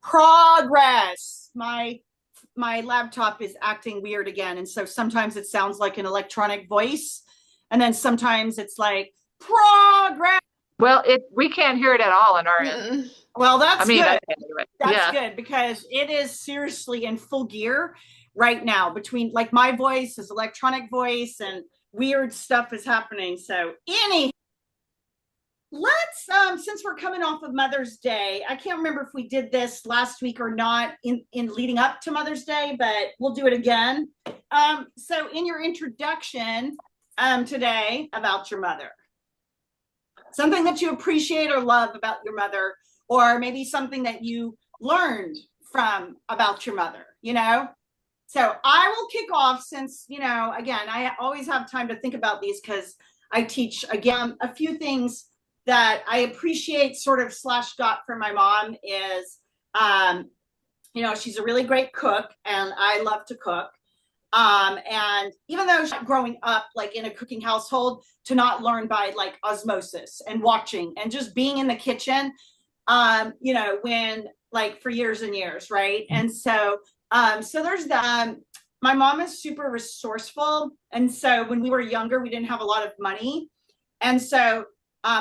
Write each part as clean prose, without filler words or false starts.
Progress. My laptop is acting weird again, and so sometimes it sounds like an electronic voice, and then sometimes it's like progress. Well, we can't hear it at all on our end. Mm. Well, I that's mean, I good. can't hear it. That's Yeah. good because it is seriously in full gear right now between like my voice is electronic voice and weird stuff is happening. So any let's since we're coming off of Mother's Day, I can't remember if we did this last week or not in leading up to Mother's Day, but we'll do it again. So in your introduction today about your mother, something that you appreciate or love about your mother, or maybe something that you learned from about your mother, you know? So I will kick off since, you know, again, I always have time to think about these because I teach, again, a few things that I appreciate sort of slash got from my mom is, you know, she's a really great cook and I love to cook. And even though growing up like in a cooking household, to not learn by like osmosis and watching and just being in the kitchen, you know, when like for years and years, right? And so there's that. My mom is super resourceful, and so when we were younger, we didn't have a lot of money, and so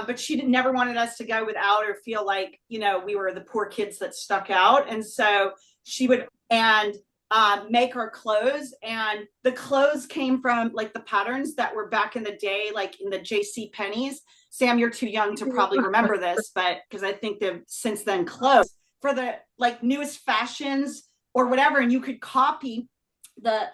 but she never wanted us to go without or feel like, you know, we were the poor kids that stuck out. And so she would and make our clothes. And the clothes came from like the patterns that were back in the day, like in the JC Penney's. Sam, you're too young to probably remember this, but because I think they've since then closed for the like newest fashions or whatever. And you could copy the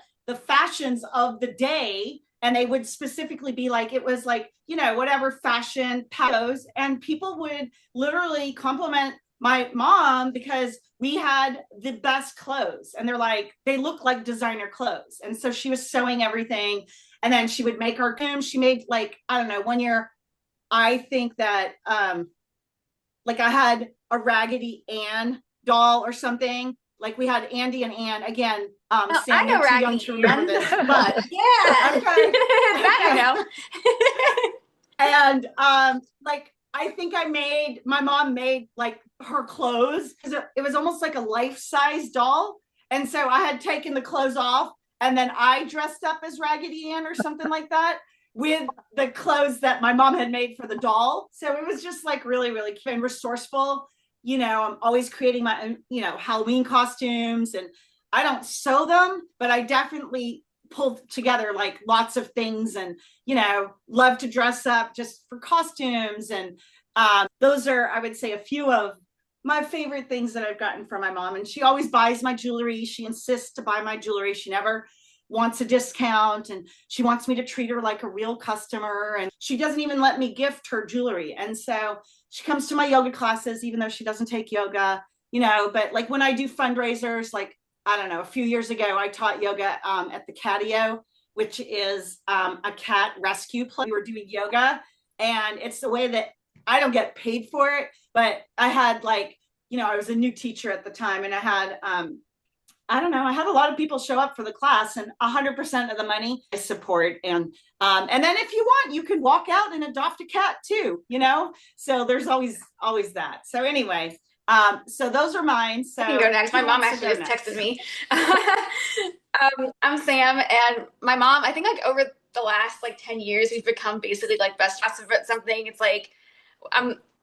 fashions of the day, and they would specifically be like, it was like, you know, whatever fashion patos, and people would literally compliment my mom because we had the best clothes, and they're like, they look like designer clothes. And so she was sewing everything, and then she would make our she made like, I don't know, one year I think that like I had a Raggedy Ann doll or something. Like we had Andy and Ann again. Oh, I Sam, know you're too young Raggedy to remember this, but yeah. okay, That okay. I know. And like I think I made my mom made like her clothes because it was almost like a life-size doll, and so I had taken the clothes off, and then I dressed up as Raggedy Ann or something like that with the clothes that my mom had made for the doll. So it was just like really, really cute and resourceful. You know, I'm always creating my own, you know, Halloween costumes, and I don't sew them, but I definitely pull together like lots of things, and, you know, love to dress up just for costumes. And those are, I would say, a few of my favorite things that I've gotten from my mom. And she always buys my jewelry. She insists to buy my jewelry. She never wants a discount, and she wants me to treat her like a real customer, and she doesn't even let me gift her jewelry. And so she comes to my yoga classes even though she doesn't take yoga, you know. But like when I do fundraisers, like I don't know, a few years ago I taught yoga at the Catio, which is a cat rescue place. We were doing yoga, and it's the way that I don't get paid for it, but I had like, you know, I was a new teacher at the time, and I had I don't know, I had a lot of people show up for the class, and 100% of the money I support. And then if you want, you can walk out and adopt a cat too, you know? So there's always that. So anyway, so those are mine. So I can go next. My mom actually just texted me. I'm Sam, and my mom, I think like over the last like 10 years, we've become basically like best friends about something. It's like,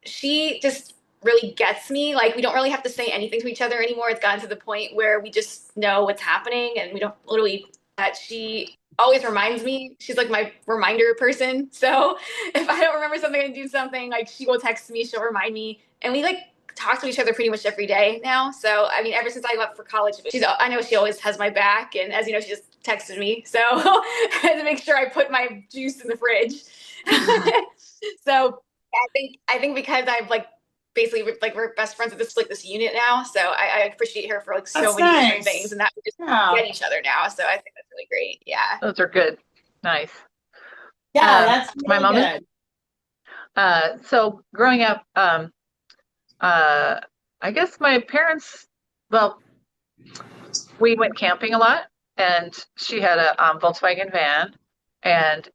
she just really gets me. Like we don't really have to say anything to each other anymore. It's gotten to the point where we just know what's happening, and we don't literally that she always reminds me. She's like my reminder person. So if I don't remember something and do something, like she will text me, she'll remind me. And we like talk to each other pretty much every day now. So I mean, ever since I left for college, I know she always has my back. And as you know, she just texted me. So I had to make sure I put my juice in the fridge. So I think because I've like basically like we're best friends with this unit now, so I appreciate her for like so that's many nice. different things, and that we just get each other now. So I think that's really great. Yeah, Those are good. Nice. Yeah, that's really my mom good. So growing up, I guess my parents, well, we went camping a lot, and she had a Volkswagen van, and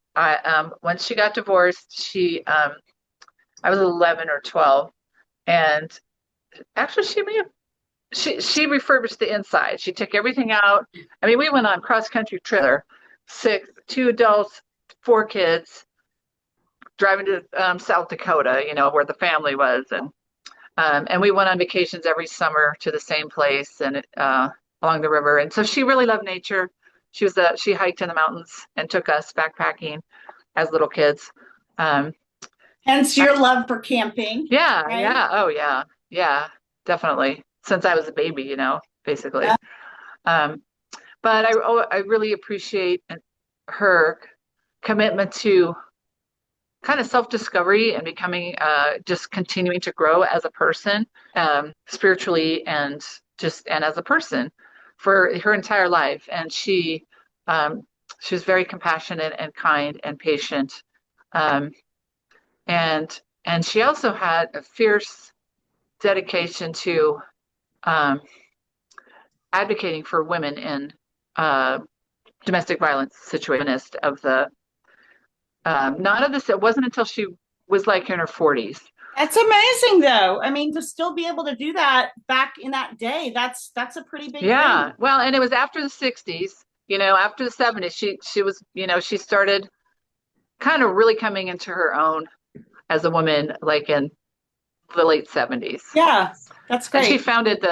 when she got divorced, I was 11 or 12, and actually she refurbished the inside. She took everything out. I mean, we went on cross country trailer, two adults, 4 kids, driving to South Dakota, where the family was, and we went on vacations every summer to the same place and along the river. And so she really loved nature. She hiked in the mountains and took us backpacking as little kids. Hence your love for camping. Yeah, right? yeah, oh yeah, definitely. Since I was a baby, basically. Yeah. But I really appreciate her commitment to kind of self-discovery and becoming, just continuing to grow as a person, spiritually and as a person for her entire life. And she was very compassionate and kind and patient. And she also had a fierce dedication to advocating for women in domestic violence situations of the not of this. It wasn't until she was like in her 40s. That's amazing, though. I mean, to still be able to do that back in that day, that's a pretty big Yeah. thing. Well, and it was after the 60s, after the 70s, she was, she started kind of really coming into her own as a woman, like in the late 70s. Yeah, that's great. And she founded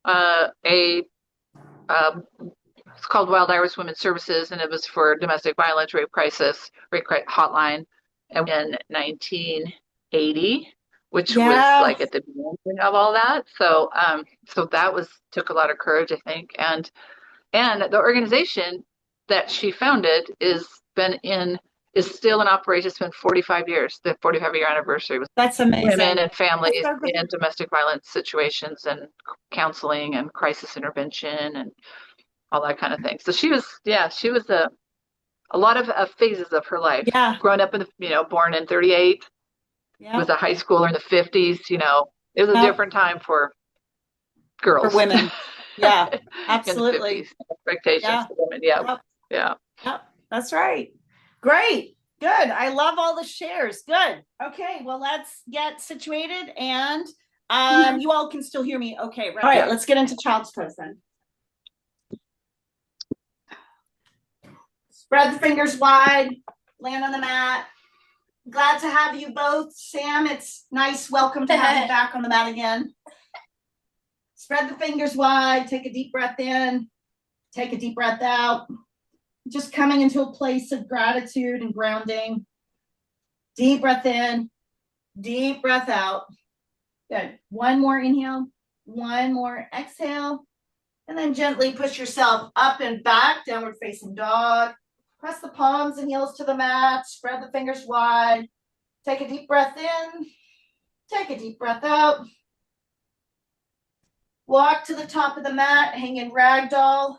a it's called Wild Irish Women's Services, and it was for domestic violence, rape crisis, hotline, and in 1980, which was like at the beginning of all that. So so that took a lot of courage, I think. And the organization that she founded is still in operation. It's been 45 years. The 45-year anniversary was that's amazing. Women and families in domestic violence situations and counseling and crisis intervention and all that kind of thing. So she was a lot of phases of her life. Yeah. Growing up in born in 38, was a high schooler in the 50s. It was a different time for girls. For women. Yeah, absolutely. Expectations for women. Yeah. Yep. That's right. Great. Good. I love all the shares. Good. Okay. Well, let's get situated, and you all can still hear me. Okay. Right. All right. Let's get into child's pose then. Spread the fingers wide. Land on the mat. Glad to have you both, Sam. It's nice. Welcome to have you back on the mat again. Spread the fingers wide. Take a deep breath in. Take a deep breath out. Just coming into a place of gratitude and grounding. Deep breath in, deep breath out. Good. One more inhale, one more exhale, and then gently push yourself up and back, downward facing dog. Press the palms and heels to the mat. Spread the fingers wide. Take a deep breath in. Take a deep breath out. Walk to the top of the mat, hang in ragdoll.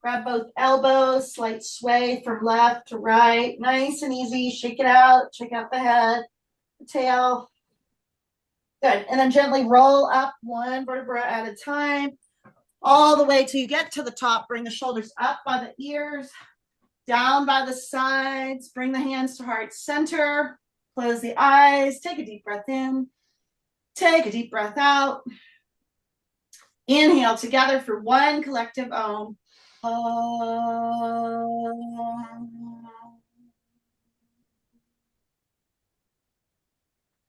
Grab both elbows, slight sway from left to right. Nice and easy. Shake it out. Check out the head, the tail. Good. And then gently roll up one vertebra at a time, all the way till you get to the top. Bring the shoulders up by the ears, down by the sides. Bring the hands to heart center. Close the eyes. Take a deep breath in. Take a deep breath out. Inhale together for one collective Om.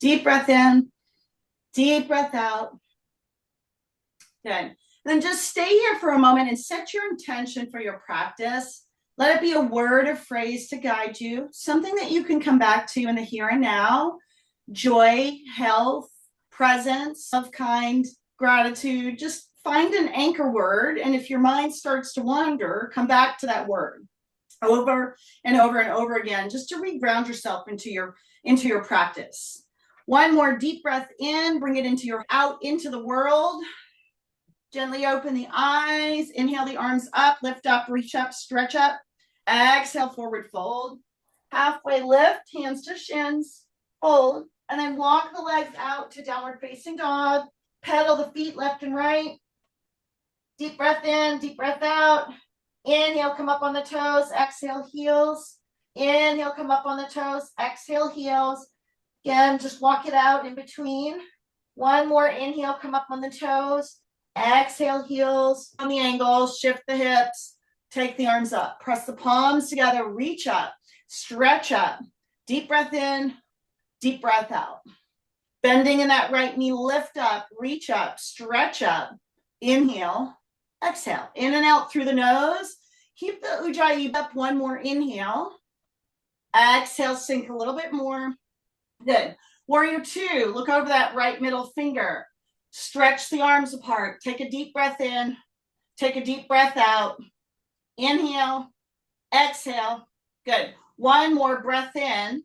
Deep breath in, deep breath out. Good. And then just stay here for a moment and set your intention for your practice. Let it be a word or phrase to guide you, something that you can come back to in the here and now. Joy, health, presence, of kind, gratitude. Just find an anchor word, and if your mind starts to wander, come back to that word over and over and over again, just to re-ground yourself into your practice. One more deep breath in, bring it out into the world. Gently open the eyes, inhale the arms up, lift up, reach up, stretch up. Exhale, forward fold. Halfway lift, hands to shins, hold, and then walk the legs out to downward facing dog. Pedal the feet left and right. Deep breath in, deep breath out. Inhale, come up on the toes. Exhale, heels. Inhale, come up on the toes. Exhale, heels. Again, just walk it out in between. One more inhale, come up on the toes. Exhale, heels on the angle, shift the hips, take the arms up, press the palms together, reach up, stretch up, deep breath in, deep breath out. Bending in that right knee, lift up, reach up, stretch up, inhale, exhale, in and out through the nose. Keep the Ujjayi up, one more inhale. Exhale, sink a little bit more. Good. Warrior two, look over that right middle finger. Stretch the arms apart. Take a deep breath in. Take a deep breath out. Inhale, exhale. Good. One more breath in.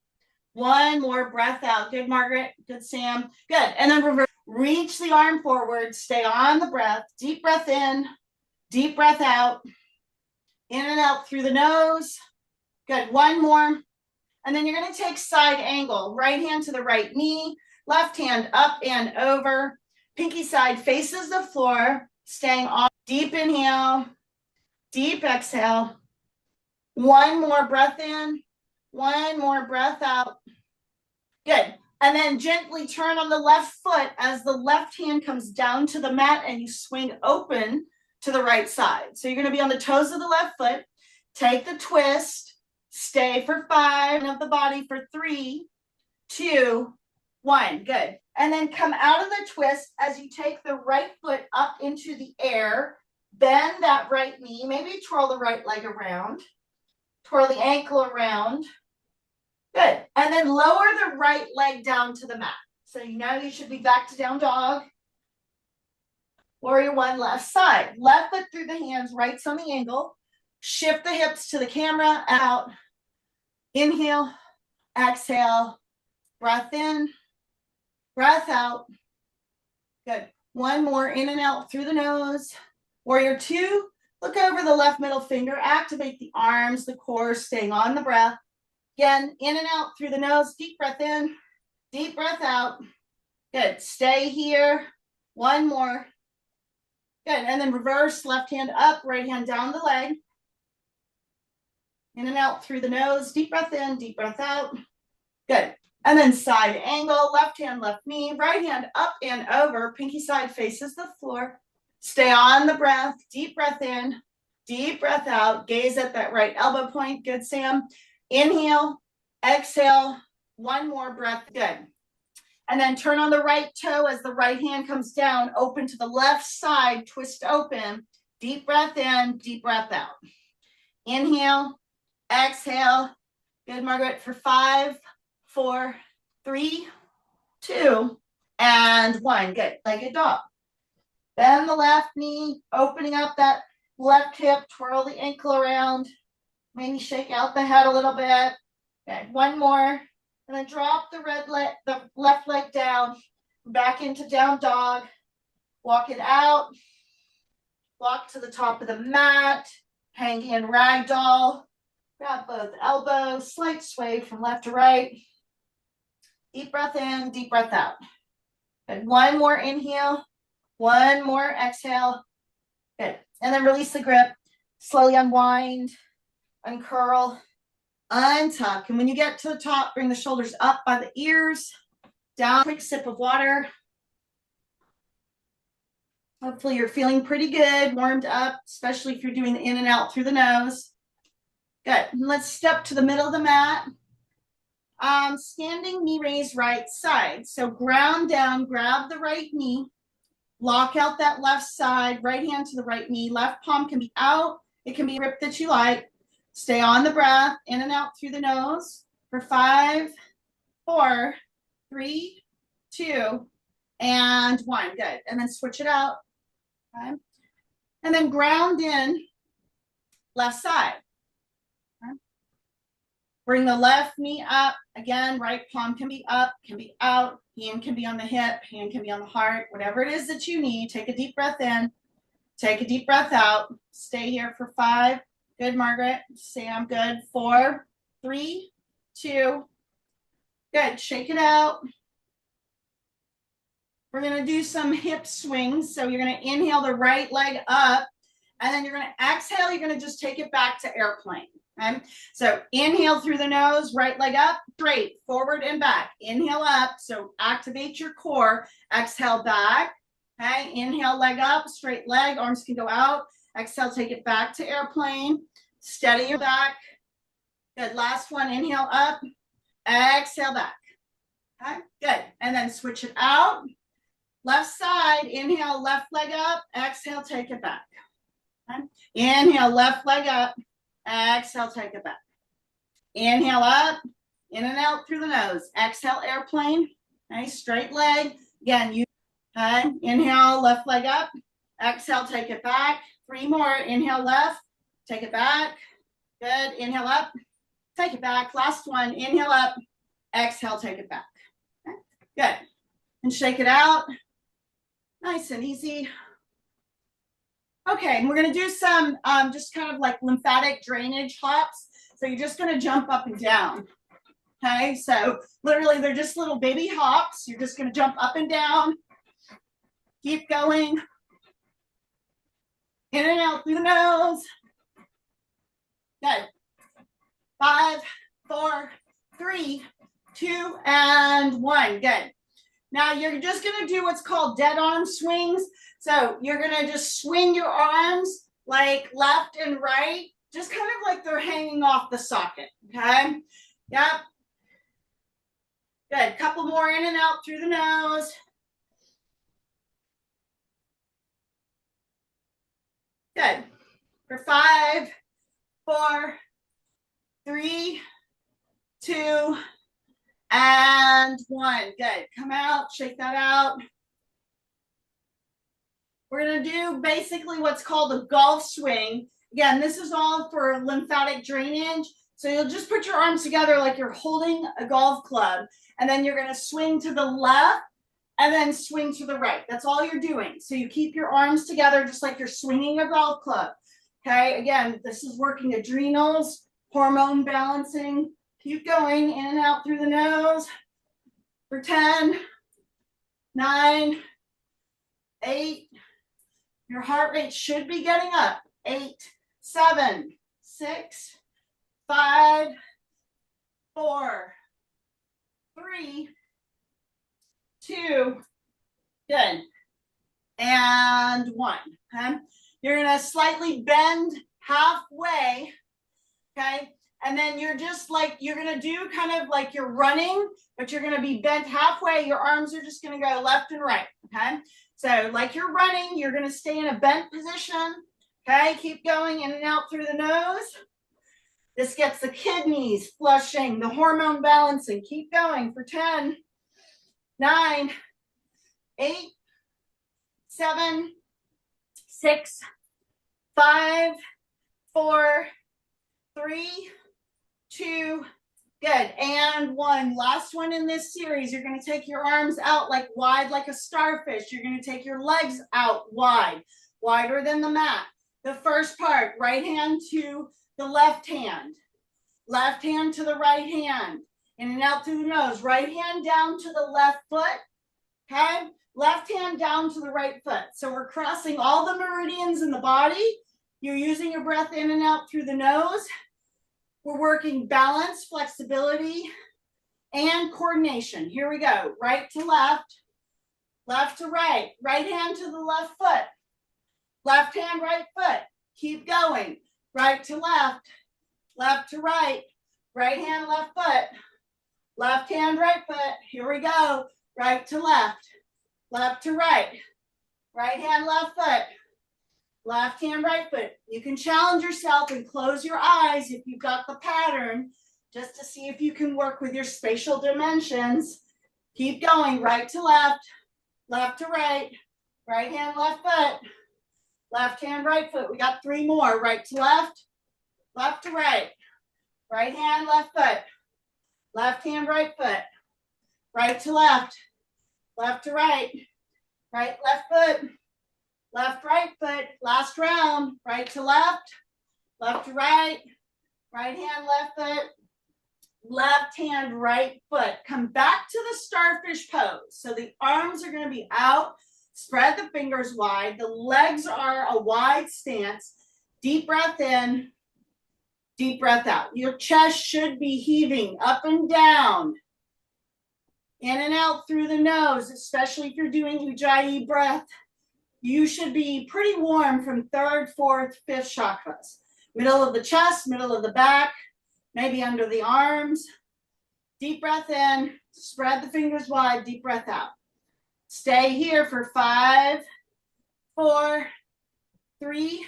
One more breath out. Good, Margaret. Good, Sam. Good. And then reverse. Reach the arm forward. Stay on the breath. Deep breath in. Deep breath out. In and out through the nose. Good. One more. And then you're going to take side angle. Right hand to the right knee. Left hand up and over. Pinky side faces the floor. Staying on. Deep inhale. Deep exhale. One more breath in. One more breath out. Good. And then gently turn on the left foot as the left hand comes down to the mat and you swing open to the right side. So you're going to be on the toes of the left foot. Take the twist. Stay for 5 of the body for 3, 2, 1. Good. And then come out of the twist as you take the right foot up into the air. Bend that right knee. Maybe twirl the right leg around. Twirl the ankle around. Good. And then lower the right leg down to the mat. So now you should be back to down dog. Warrior one, left side. Left foot through the hands, right's on the angle. Shift the hips to the camera, out. Inhale, exhale, breath in, breath out. Good. One more, in and out through the nose. Warrior two, look over the left middle finger, activate the arms, the core, staying on the breath. Again, in and out through the nose, deep breath in, deep breath out. Good. Stay here. One more. Good. And then reverse, left hand up, right hand down the leg. In and out through the nose, deep breath in, deep breath out. Good. And then side angle, left hand, left knee, right hand up and over, pinky side faces the floor. Stay on the breath, deep breath in, deep breath out. Gaze at that right elbow point. Good, Sam. Inhale, exhale, one more breath. Good. And then turn on the right toe as the right hand comes down, open to the left side, twist open. Deep breath in, deep breath out. Inhale, exhale. Good, Margaret, for 5, 4, 3, 2, and 1. Good. Legged dog. Bend the left knee, opening up that left hip, twirl the ankle around. Maybe shake out the head a little bit. Okay, one more. And then drop the left leg down, back into down dog. Walk it out. Walk to the top of the mat. Hang in ragdoll. Grab both elbows. Slight sway from left to right. Deep breath in, deep breath out. Good. One more inhale. One more exhale. Good. And then release the grip. Slowly unwind. Uncurl, untuck. And when you get to the top, bring the shoulders up by the ears. Down, quick sip of water. Hopefully you're feeling pretty good, warmed up, especially if you're doing the in and out through the nose. Good. And let's step to the middle of the mat. Standing knee raise right side. So ground down, grab the right knee. Lock out that left side, right hand to the right knee. Left palm can be out. It can be ripped that you like. Stay on the breath, in and out through the nose for 5, 4, 3, 2, and 1. Good. And then switch it out. Okay. And then ground in left side. Okay. Bring the left knee up. Again, right palm can be up, can be out. Hand can be on the hip, hand can be on the heart. Whatever it is that you need. Take a deep breath in. Take a deep breath out. Stay here for 5. Good, Margaret. Sam, good. 4, 3, 2. Good. Shake it out. We're going to do some hip swings. So you're going to inhale the right leg up, and then you're going to exhale. You're going to just take it back to airplane. Okay. So inhale through the nose, right leg up, straight, forward and back. Inhale up, so activate your core. Exhale back. Okay, inhale, leg up, straight leg, arms can go out. Exhale, take it back to airplane. Steady your back. Good, last one, inhale up, exhale back. Okay, good, and then switch it out. Left side, inhale, left leg up, exhale, take it back. Okay. Inhale, left leg up, exhale, take it back. Inhale up, in and out through the nose. Exhale, airplane. Okay, straight leg. Again, you okay. Inhale, left leg up. Exhale, take it back. 3 more. Inhale, left. Take it back. Good. Inhale up. Take it back. Last one. Inhale up. Exhale, take it back. Okay. Good. And shake it out. Nice and easy. Okay, and we're going to do some just kind of like lymphatic drainage hops. So you're just going to jump up and down. Okay, so literally they're just little baby hops. You're just going to jump up and down. Keep going. In and out through the nose. Good. 5, 4, 3, 2, and 1. Good. Now you're just going to do what's called dead arm swings. So you're going to just swing your arms like left and right, just kind of like they're hanging off the socket. Okay. Yep. Good. Couple more in and out through the nose. Good. For 5, 4, 3, 2, and 1. Good. Come out, shake that out. We're going to do basically what's called a golf swing. Again, this is all for lymphatic drainage. So you'll just put your arms together like you're holding a golf club, and then you're going to swing to the left and then swing to the right. That's all you're doing. So you keep your arms together just like you're swinging a golf club. Okay, again, this is working adrenals, hormone balancing. Keep going in and out through the nose for 10, 9, 8. Your heart rate should be getting up. 8, 7, 6, 5, 4, 3, 2, good, and 1. Okay, you're gonna slightly bend halfway. Okay, and then you're just like, you're gonna do kind of like you're running, but you're gonna be bent halfway. Your arms are just gonna go left and right. Okay, so like you're running, you're gonna stay in a bent position. Okay, keep going in and out through the nose. This gets the kidneys flushing, the hormone balancing. Keep going for 10, 9, 8, 7, 6, 5, 4, 3, 2, good, and 1. Last one in this series. You're going to take your arms out like wide like a starfish. You're going to take your legs out wide, wider than the mat. The first part, right hand to the left hand to the right hand, in and out through the nose. Right hand down to the left foot. Okay, left hand down to the right foot. So we're crossing all the meridians in the body. You're using your breath in and out through the nose. We're working balance, flexibility, and coordination. Here we go. Right to left, left to right. Right hand to the left foot. Left hand, right foot. Keep going. Right to left to right. Right hand, left foot. Left hand, right foot. Here we go. Right to left to right. Right hand, left foot. Left hand, right foot. You can challenge yourself and close your eyes if you've got the pattern, just to see if you can work with your spatial dimensions. Keep going. Right to left to right. Right hand, left foot. Left hand, right foot. We got 3 more. Right to left to right. Right hand, left foot. Left hand, right foot. Right to left to right. Right, left foot. Left, right foot. Last round. Right to left to right. Right hand, left foot. Left hand, right foot. Come back to the starfish pose. So the arms are going to be out. Spread the fingers wide. The legs are a wide stance. Deep breath in. Deep breath out. Your chest should be heaving up and down. In and out through the nose, especially if you're doing Ujjayi breath. You should be pretty warm from third, fourth, fifth chakras. Middle of the chest, middle of the back, maybe under the arms. Deep breath in, spread the fingers wide, deep breath out. Stay here for 5, 4, 3,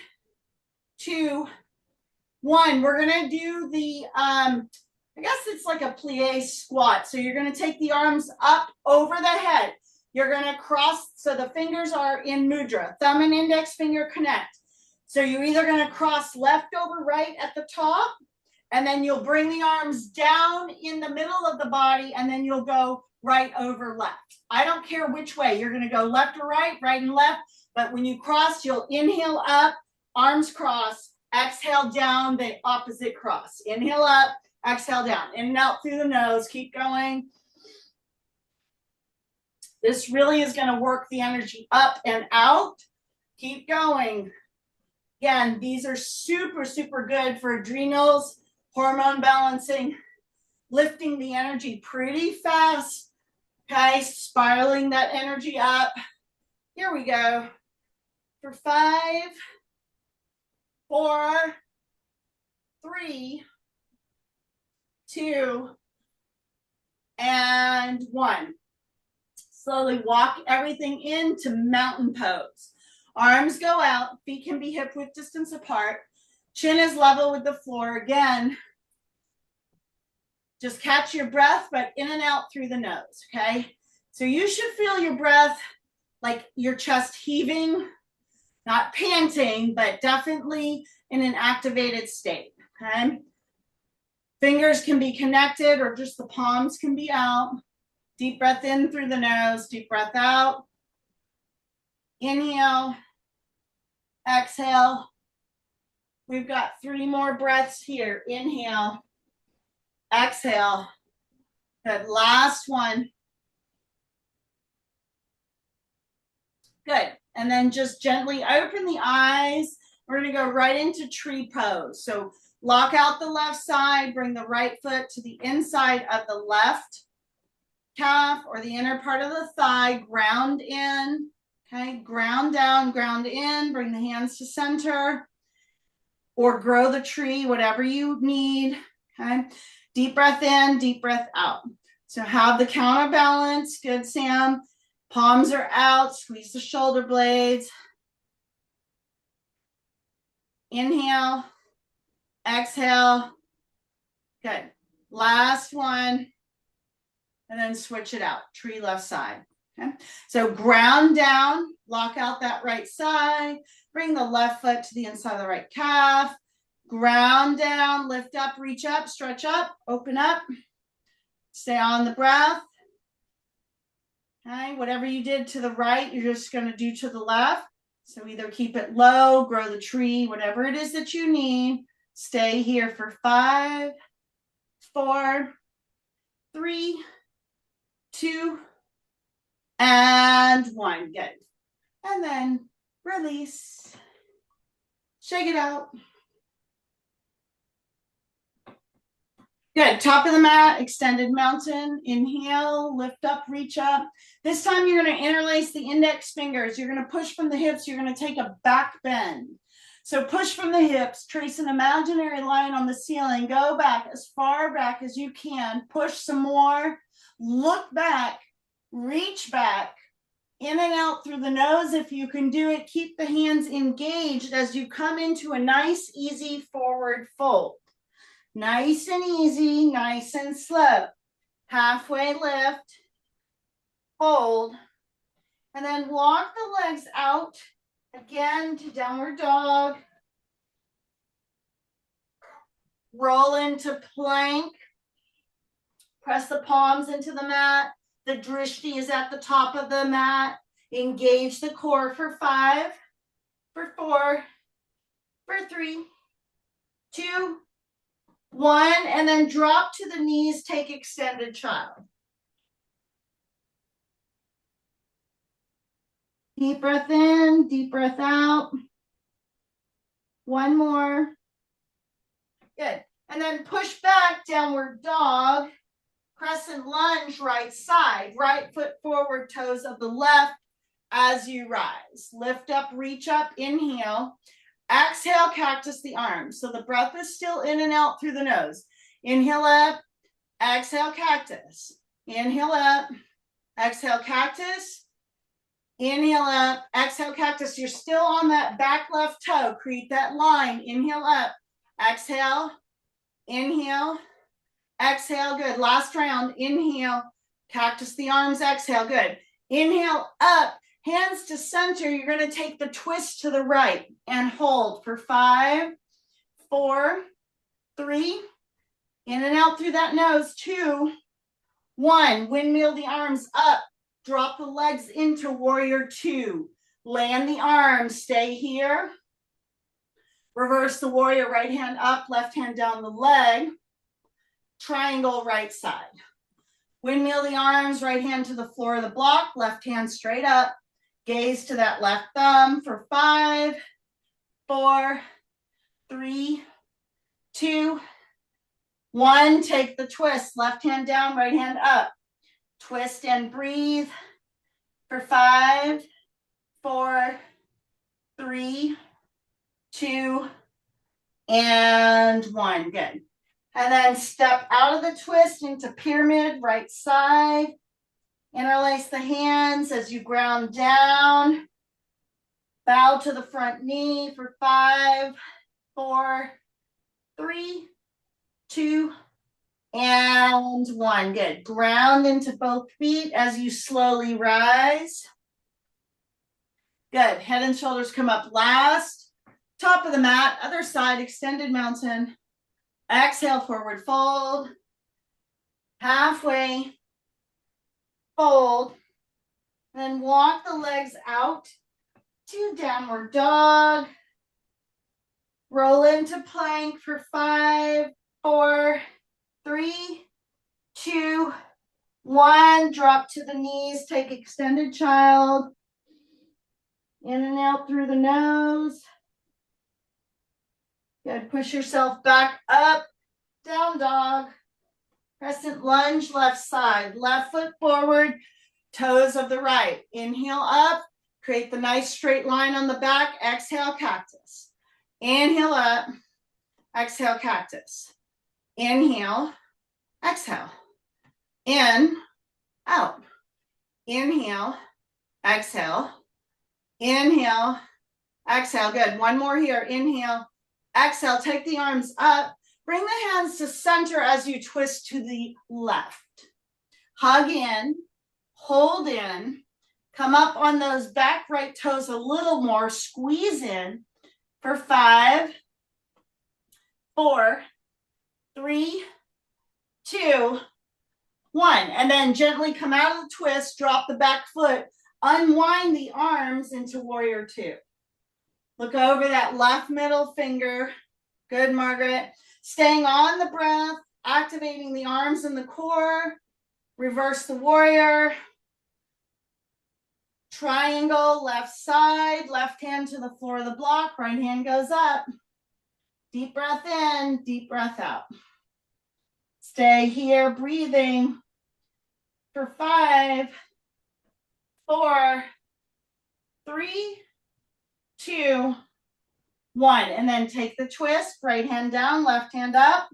2, 1. We're gonna do the, I guess it's like a plie squat. So you're gonna take the arms up over the head. You're gonna cross, so the fingers are in mudra. Thumb and index finger connect. So you're either gonna cross left over right at the top, and then you'll bring the arms down in the middle of the body, and then you'll go right over left. I don't care which way. You're gonna go left or right, right and left, but when you cross, you'll inhale up, arms cross, exhale down, the opposite cross. Inhale up, exhale down. In and out through the nose, keep going. This really is gonna work the energy up and out. Keep going. Again, these are super, super good for adrenals, hormone balancing, lifting the energy pretty fast. Okay, spiraling that energy up. Here we go. For 5, 4, 3, 2, and 1. Slowly walk everything into mountain pose. Arms go out, feet can be hip width distance apart. Chin is level with the floor. Again, just catch your breath, but in and out through the nose, okay? So you should feel your breath like your chest heaving, not panting, but definitely in an activated state, okay? Fingers can be connected or just the palms can be out. Deep breath in through the nose, deep breath out. Inhale, exhale. We've got 3 more breaths here. Inhale, exhale. Good, last one. Good, and then just gently open the eyes. We're gonna go right into tree pose. So lock out the left side, bring the right foot to the inside of the left calf or the inner part of the thigh, ground in, okay, ground down, ground in, bring the hands to center, or grow the tree, whatever you need, okay? Deep breath in, deep breath out. So have the counterbalance, good, Sam. Palms are out, squeeze the shoulder blades. Inhale, exhale, good. Last one. And then switch it out, tree left side, okay? So ground down, lock out that right side, bring the left foot to the inside of the right calf, ground down, lift up, reach up, stretch up, open up, stay on the breath, okay? Whatever you did to the right, you're just gonna do to the left. So either keep it low, grow the tree, whatever it is that you need. Stay here for 5, 4, 3, 2, and 1. Good. And then release. Shake it out. Good. Top of the mat, extended mountain. Inhale, lift up, reach up. This time you're going to interlace the index fingers. You're going to push from the hips. You're going to take a back bend. So push from the hips, trace an imaginary line on the ceiling. Go back as far back as you can. Push some more. Look back. Reach back, in and out through the nose if you can do it. Keep the hands engaged as you come into a nice, easy forward fold. Nice and easy, nice and slow. Halfway lift, hold, and then walk the legs out again to downward dog. Roll into plank. Press the palms into the mat. The drishti is at the top of the mat. Engage the core for 5, for 4, for 3, 2, 1, and then drop to the knees, take extended child. Deep breath in, deep breath out. One more. Good. And then push back, downward dog. Crescent lunge, right side. Right foot forward, toes of the left as you rise. Lift up, reach up, inhale. Exhale, cactus the arms. So the breath is still in and out through the nose. Inhale up, exhale, cactus. Inhale up, exhale, cactus. Inhale up, exhale, cactus. You're still on that back left toe. Create that line. Inhale up, exhale, inhale, exhale. Good. Last round. Inhale, cactus the arms, exhale. Good. Inhale up, hands to center. You're going to take the twist to the right and hold for 5, 4, 3, in and out through that nose, 2, 1. Windmill the arms up. Drop the legs into warrior 2. Land the arms, stay here. Reverse the warrior, right hand up, left hand down the leg. Triangle right side. Windmill the arms, right hand to the floor of the block, left hand straight up. Gaze to that left thumb for 5, 4, 3, 2, 1. Take the twist, left hand down, right hand up. Twist and breathe for 5, 4, 3, 2, and 1. Good. And then step out of the twist into pyramid, right side. Interlace the hands as you ground down. Bow to the front knee for 5, 4, 3, 2, and 1. Good. Ground into both feet as you slowly rise. Good. Head and shoulders come up last. Top of the mat, other side, extended mountain. Exhale, forward fold. Halfway. Fold. Then walk the legs out to downward dog. Roll into plank for 5, 4, 3, 2, 1. Drop to the knees. Take extended child. In and out through the nose. Good. Push yourself back up. Down dog. Crescent lunge, left side. Left foot forward. Toes of the right. Inhale up. Create the nice straight line on the back. Exhale, cactus. Inhale up. Exhale, cactus. Inhale. Exhale. In. Out. Inhale. Exhale. Inhale. Exhale. Good. One more here. Inhale. Exhale. Take the arms up. Bring the hands to center as you twist to the left. Hug in. Hold in. Come up on those back right toes a little more. Squeeze in for 5, 4, 3, 2, 1. And then gently come out of the twist. Drop the back foot. Unwind the arms into warrior 2. Look over that left middle finger. Good, Margaret. Staying on the breath, activating the arms and the core. Reverse the warrior. Triangle, left side, left hand to the floor of the block, right hand goes up. Deep breath in, deep breath out. Stay here, breathing for 5, 4, 3, 2, 1. And then take the twist, right hand down, left hand up.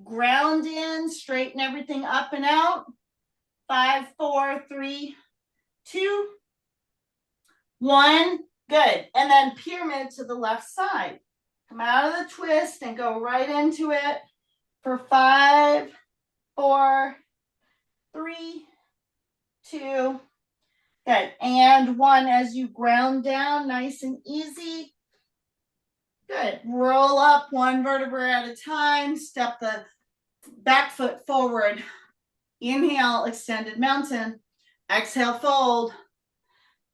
Ground in, straighten everything up and out. 5, 4, 3, 2, 1. Good. And then pyramid to the left side. Come out of the twist and go right into it for 5, 4, 3, 2. Good. And 1 as you ground down, nice and easy. Good. Roll up 1 vertebra at a time. Step the back foot forward. Inhale, extended mountain. Exhale, fold.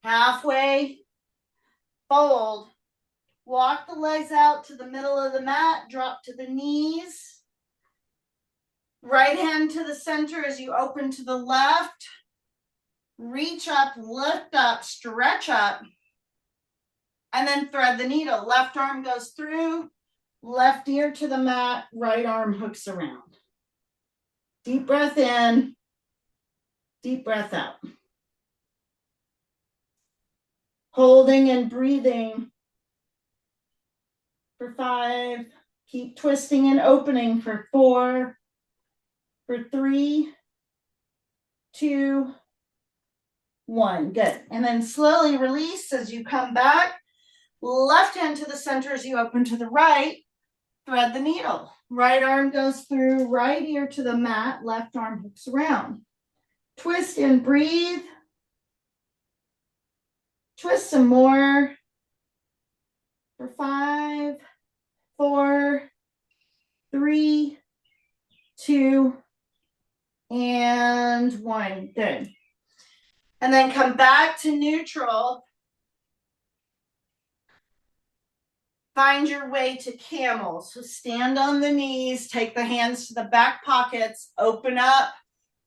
Halfway, fold. Walk the legs out to the middle of the mat. Drop to the knees. Right hand to the center as you open to the left. Reach up, lift up, stretch up. And then thread the needle. Left arm goes through. Left ear to the mat, right arm hooks around. Deep breath in, deep breath out. Holding and breathing for 5. Keep twisting and opening for 4, for 3, 2, 1. Good. And then slowly release as you come back. Left hand to the center as you open to the right. Thread the needle. Right arm goes through, right ear to the mat, left arm hooks around. Twist and breathe. Twist some more for 5, 4, 3, 2, and 1. Good. And then come back to neutral. Find your way to camel. So stand on the knees, take the hands to the back pockets, open up,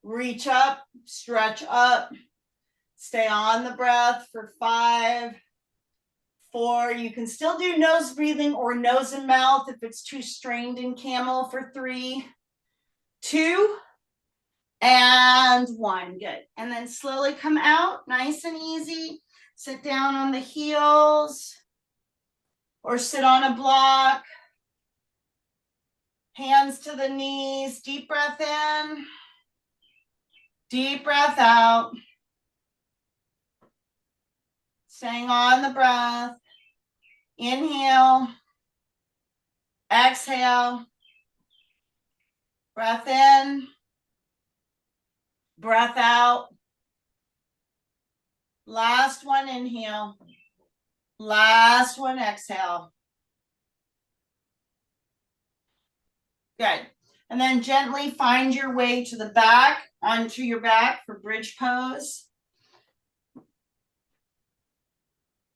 reach up, stretch up. Stay on the breath for 5, 4. You can still do nose breathing or nose and mouth if it's too strained in camel for 3, 2, and 1. Good. And then slowly come out, nice and easy. Sit down on the heels or sit on a block. Hands to the knees. Deep breath in. Deep breath out. Staying on the breath. Inhale. Exhale. Breath in. Breath out. Last one, inhale. Last one, exhale. Good. And then gently find your way to the back, onto your back for bridge pose.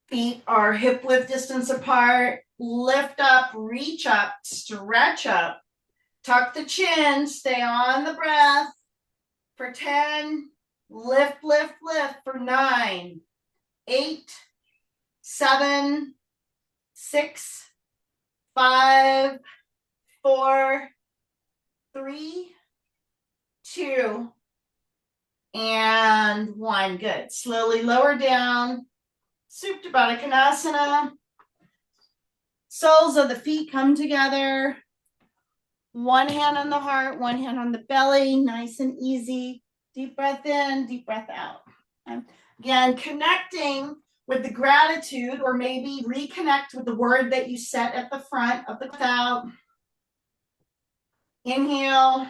Feet are hip width distance apart. Lift up, reach up, stretch up. Tuck the chin, stay on the breath for 10. Lift, lift, lift for 9, 8, 7, 6, 5, 4, 3, 2, and 1. Good. Slowly lower down. Supta Baddha Konasana. Soles of the feet come together. One hand on the heart, one hand on the belly. Nice and easy. Deep breath in, deep breath out. Again, connecting with the gratitude, or maybe reconnect with the word that you set at the front of the out. Inhale,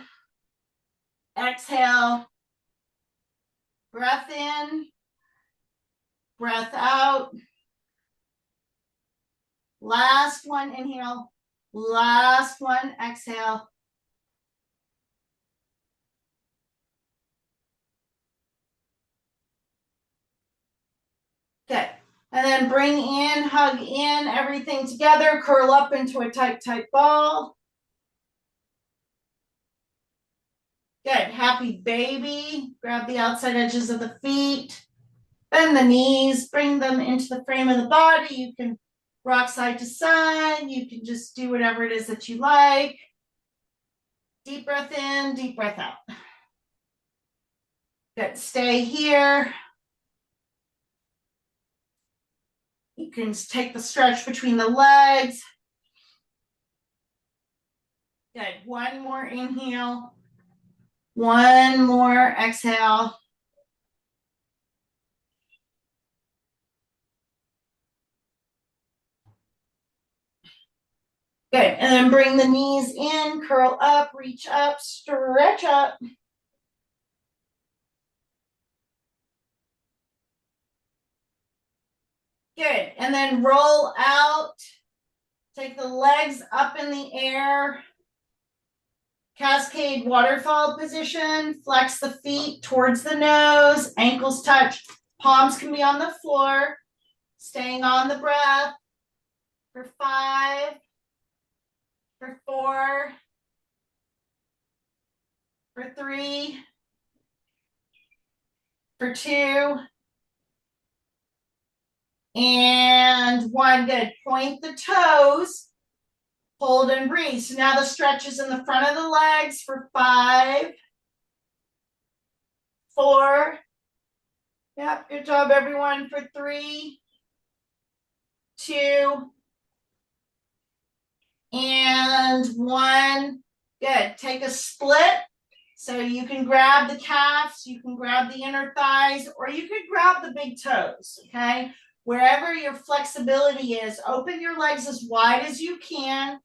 exhale, breath in, breath out. Last one, inhale. Last one, exhale. Okay. And then bring in, hug in, everything together. Curl up into a tight, tight ball. Good. Happy baby. Grab the outside edges of the feet. Bend the knees. Bring them into the frame of the body. You can rock side to side. You can just do whatever it is that you like. Deep breath in, deep breath out. Good. Stay here. You can take the stretch between the legs. Good. One more inhale. One more exhale. Good. And then bring the knees in, curl up, reach up, stretch up. Good. And then roll out. Take the legs up in the air. Cascade waterfall position. Flex the feet towards the nose. Ankles touch. Palms can be on the floor. Staying on the breath for 5, for 4, for 3, for 2, and 1. Good. Point the toes. Hold and breathe. So now the stretch is in the front of the legs for 5, 4. Yep, good job, everyone. For 3, 2, and 1. Good. Take a split. So you can grab the calves, you can grab the inner thighs, or you could grab the big toes, okay? Wherever your flexibility is, open your legs as wide as you can.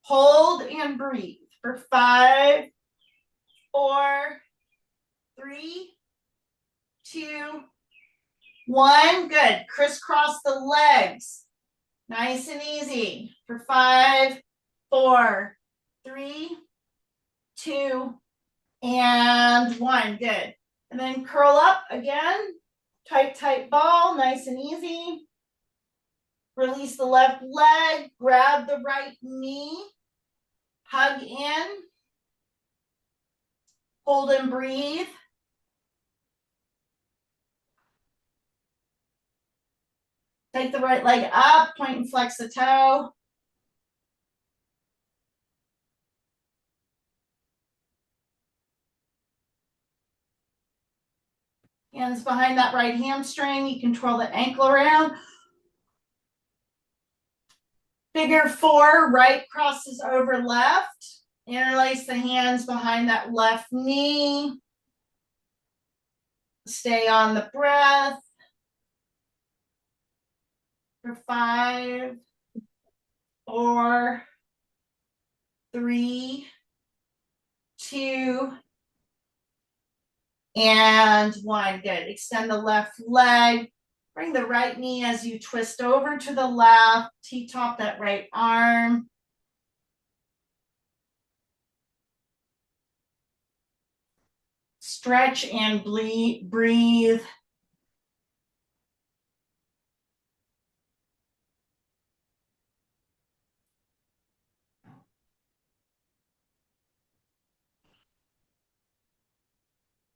Hold and breathe for 5, 4, 3, 2, 1. Good. Crisscross the legs. Nice and easy for 5, 4, 3, 2, and 1. Good. And then curl up again. Tight, tight ball. Nice and easy. Release the left leg. Grab the right knee. Hug in. Hold and breathe. Take the right leg up. Point and flex the toe. Hands behind that right hamstring. You can twirl the ankle around. Figure 4, right crosses over left. Interlace the hands behind that left knee. Stay on the breath. For 5, 4, 3, 2, and 1. Good. Extend the left leg. Bring the right knee as you twist over to the left. T-top that right arm. Stretch and breathe.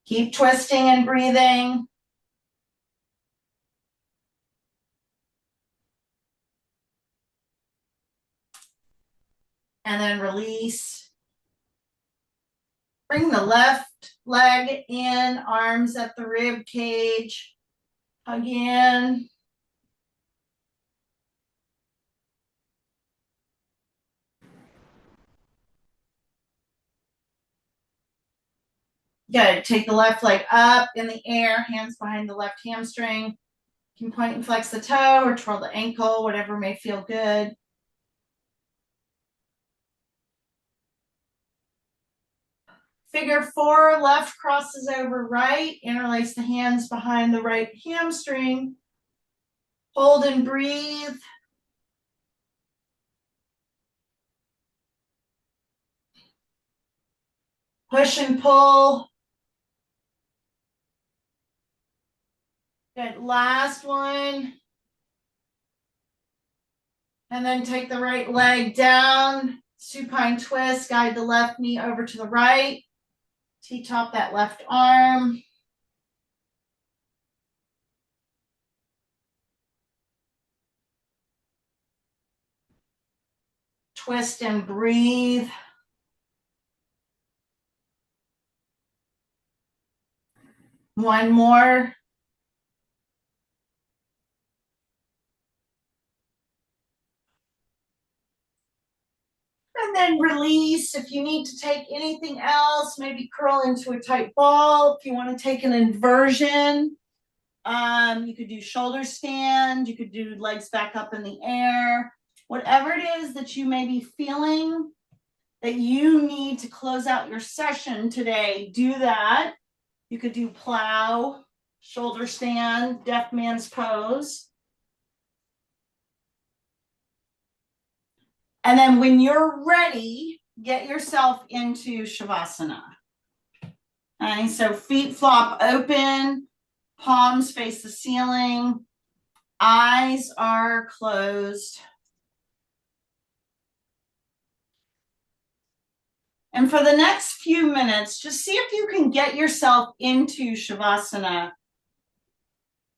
Keep twisting and breathing. And then release. Bring the left leg in, arms at the rib cage. Hug in. Good. Take the left leg up in the air, hands behind the left hamstring. You can point and flex the toe or twirl the ankle, whatever may feel good. Figure 4, left crosses over right. Interlace the hands behind the right hamstring. Hold and breathe. Push and pull. Good. Last one. And then take the right leg down. Supine twist. Guide the left knee over to the right. T-top that left arm. Twist and breathe. One more. And then release. If you need to take anything else, maybe curl into a tight ball. If you want to take an inversion, you could do shoulder stand. You could do legs back up in the air. Whatever it is that you may be feeling that you need to close out your session today, do that. You could do plow, shoulder stand, deaf man's pose. And then when you're ready, get yourself into Shavasana. Okay, so feet flop open, palms face the ceiling, eyes are closed. And for the next few minutes, just see if you can get yourself into Shavasana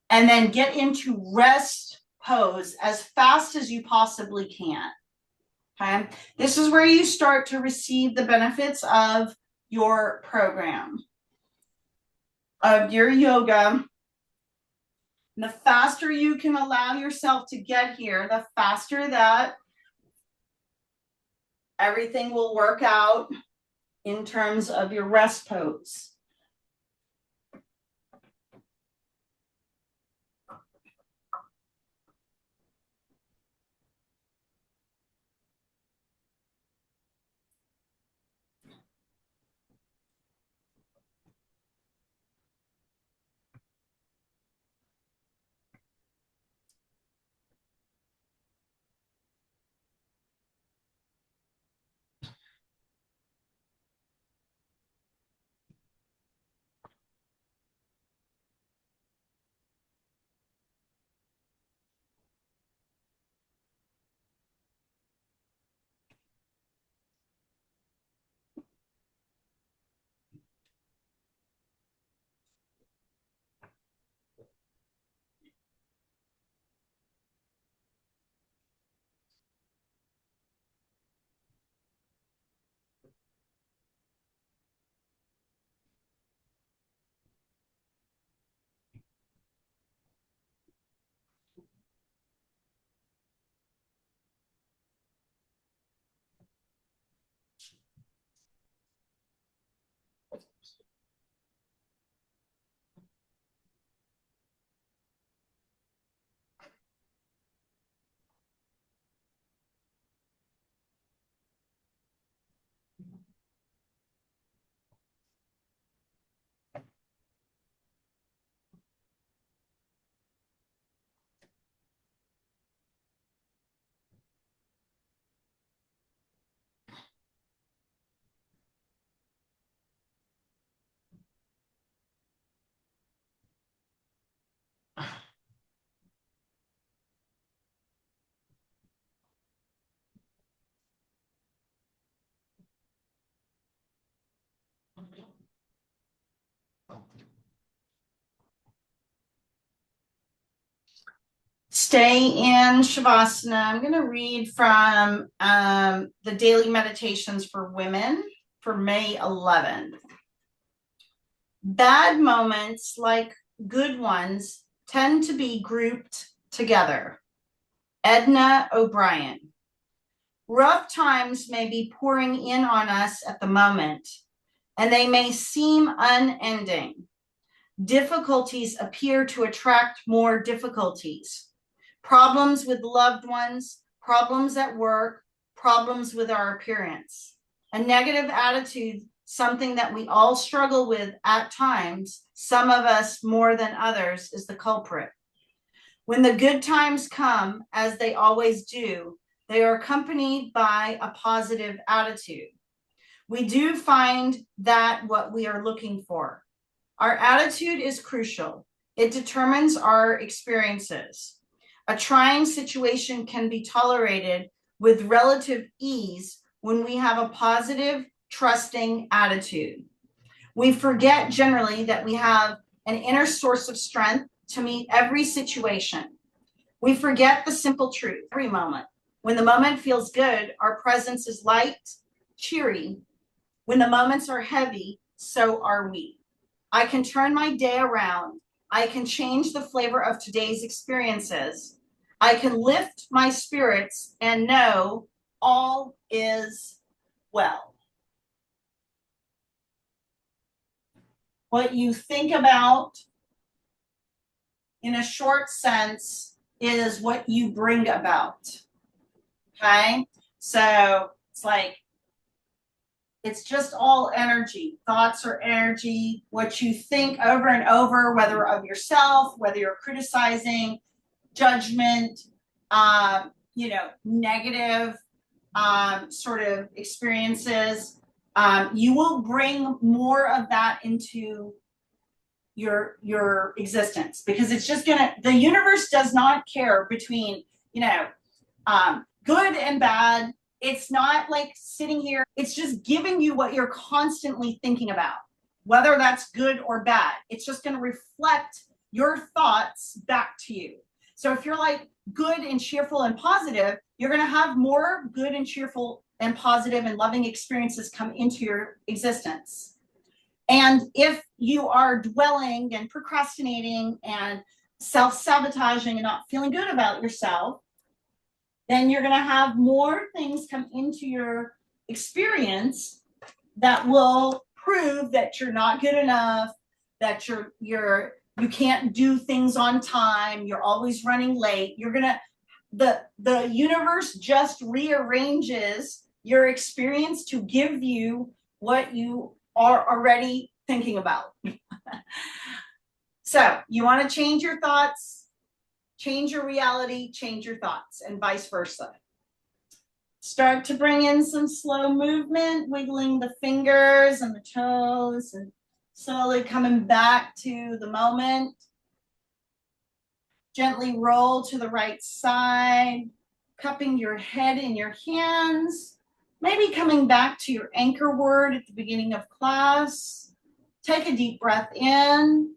and then get into rest pose as fast as you possibly can. Okay. This is where you start to receive the benefits of your program, of your yoga. And the faster you can allow yourself to get here, the faster that everything will work out in terms of your rest pose. Stay in Shavasana. I'm going to read from the daily meditations for women for May 11th. Bad moments, like good ones, tend to be grouped together. Edna O'Brien. Rough times may be pouring in on us at the moment, and they may seem unending. Difficulties appear to attract more difficulties. Problems with loved ones, problems at work, problems with our appearance. A negative attitude, something that we all struggle with at times, some of us more than others, is the culprit. When the good times come, as they always do, they are accompanied by a positive attitude. We do find that what we are looking for. Our attitude is crucial. It determines our experiences. A trying situation can be tolerated with relative ease when we have a positive, trusting attitude. We forget generally that we have an inner source of strength to meet every situation. We forget the simple truth every moment. When the moment feels good, our presence is light, cheery. When the moments are heavy, so are we. I can turn my day around. I can change the flavor of today's experiences. I can lift my spirits and know all is well. What you think about in a short sense is what you bring about. Okay? So it's like, it's just all energy. Thoughts are energy. What you think over and over, whether of yourself, whether you're criticizing, judgment, negative sort of experiences, you will bring more of that into your existence, because it's just the universe does not care between, good and bad. It's not like sitting here. It's just giving you what you're constantly thinking about, whether that's good or bad. It's just going to reflect your thoughts back to you. So if you're like good and cheerful and positive, you're going to have more good and cheerful and positive and loving experiences come into your existence. And if you are dwelling and procrastinating and self-sabotaging and not feeling good about yourself, then you're going to have more things come into your experience that will prove that you're not good enough, that you can't do things on time, you're always running late. You're gonna the universe just rearranges your experience to give you what you are already thinking about. So you want to change your thoughts, change your reality, change your thoughts, and vice versa. Start to bring in some slow movement, wiggling the fingers and the toes and slowly coming back to the moment. Gently roll to the right side, cupping your head in your hands, maybe coming back to your anchor word at the beginning of class. Take a deep breath in.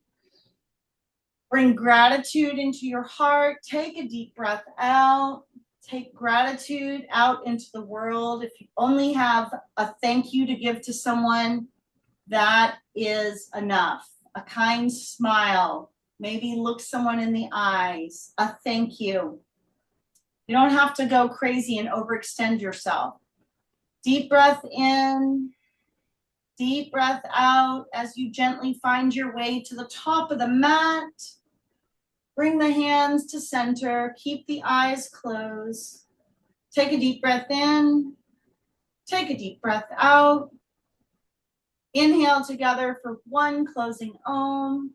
Bring gratitude into your heart. Take a deep breath out. Take gratitude out into the world. If you only have a thank you to give to someone, that is enough. A kind smile. Maybe look someone in the eyes. A thank you. You don't have to go crazy and overextend yourself. Deep breath in. Deep breath out as you gently find your way to the top of the mat. Bring the hands to center. Keep the eyes closed. Take a deep breath in. Take a deep breath out. Inhale together for one closing Om.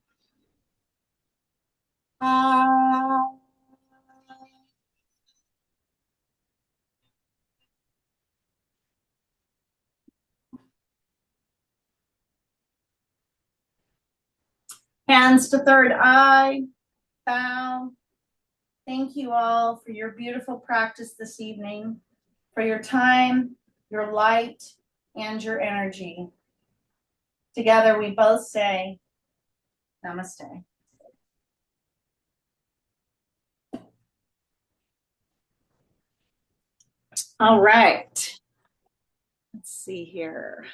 Hands to third eye. Bow. Thank you all for your beautiful practice this evening, for your time, your light, and your energy. Together we both say, Namaste. All right. Let's see here.